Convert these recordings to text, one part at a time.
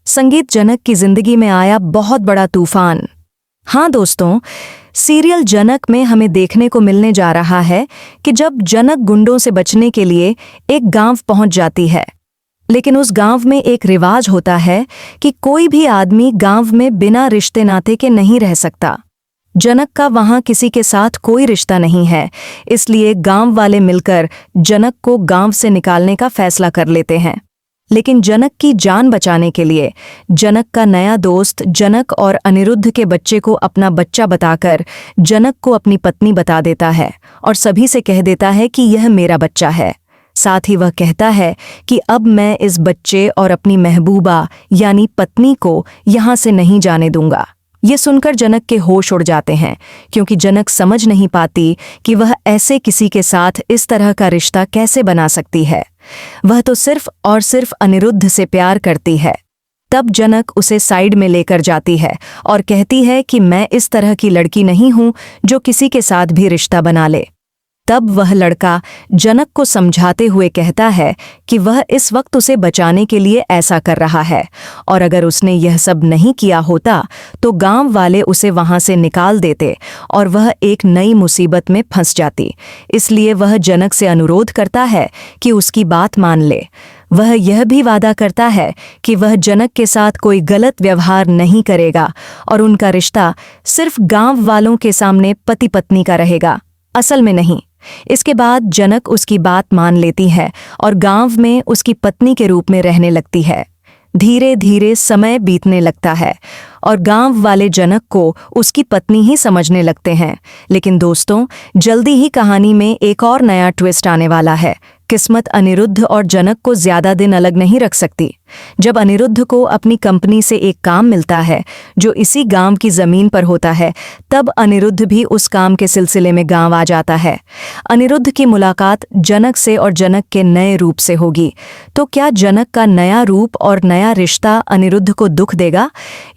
संगीत जनक की जिंदगी में आया बहुत बड़ा तूफान। हाँ दोस्तों, सीरियल जनक में हमें देखने को मिलने जा रहा है कि जब जनक गुंडों से बचने के लिए एक गांव पहुंच जाती है, लेकिन उस गांव में एक रिवाज होता है कि कोई भी आदमी गांव में बिना रिश्ते नाते के नहीं रह सकता। जनक का वहां किसी के साथ कोई रिश्ता नहीं है, इसलिए गांव वाले मिलकर जनक को गांव से निकालने का फैसला कर लेते हैं। लेकिन जनक की जान बचाने के लिए जनक का नया दोस्त जनक और अनिरुद्ध के बच्चे को अपना बच्चा बताकर जनक को अपनी पत्नी बता देता है और सभी से कह देता है कि यह मेरा बच्चा है। साथ ही वह कहता है कि अब मैं इस बच्चे और अपनी महबूबा यानी पत्नी को यहाँ से नहीं जाने दूंगा। ये सुनकर जनक के होश उड़ जाते हैं, क्योंकि जनक समझ नहीं पाती कि वह ऐसे किसी के साथ इस तरह का रिश्ता कैसे बना सकती है। वह तो सिर्फ और सिर्फ अनिरुद्ध से प्यार करती है। तब जनक उसे साइड में लेकर जाती है और कहती है कि मैं इस तरह की लड़की नहीं हूं जो किसी के साथ भी रिश्ता बना ले। तब वह लड़का जनक को समझाते हुए कहता है कि वह इस वक्त उसे बचाने के लिए ऐसा कर रहा है, और अगर उसने यह सब नहीं किया होता तो गांव वाले उसे वहां से निकाल देते और वह एक नई मुसीबत में फंस जाती। इसलिए वह जनक से अनुरोध करता है कि उसकी बात मान ले। वह यह भी वादा करता है कि वह जनक के साथ कोई गलत व्यवहार नहीं करेगा और उनका रिश्ता सिर्फ गांव वालों के सामने पति पत्नी का रहेगा, असल में नहीं। इसके बाद जनक उसकी बात मान लेती है और गांव में उसकी पत्नी के रूप में रहने लगती है। धीरे धीरे समय बीतने लगता है और गांव वाले जनक को उसकी पत्नी ही समझने लगते हैं। लेकिन दोस्तों, जल्दी ही कहानी में एक और नया ट्विस्ट आने वाला है। किस्मत अनिरुद्ध और जनक को ज्यादा दिन अलग नहीं रख सकती। जब अनिरुद्ध को अपनी कंपनी से एक काम मिलता है जो इसी गांव की जमीन पर होता है, तब अनिरुद्ध भी उस काम के सिलसिले में गांव आ जाता है। अनिरुद्ध की मुलाकात जनक से और जनक के नए रूप से होगी। तो क्या जनक का नया रूप और नया रिश्ता अनिरुद्ध को दुख देगा,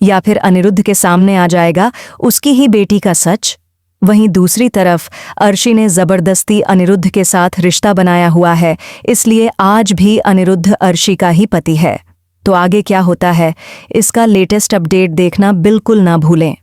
या फिर अनिरुद्ध के सामने आ जाएगा उसकी ही बेटी का सच? वहीं दूसरी तरफ अर्शी ने जबरदस्ती अनिरुद्ध के साथ रिश्ता बनाया हुआ है, इसलिए आज भी अनिरुद्ध अर्शी का ही पति है। तो आगे क्या होता है, इसका लेटेस्ट अपडेट देखना बिल्कुल ना भूलें।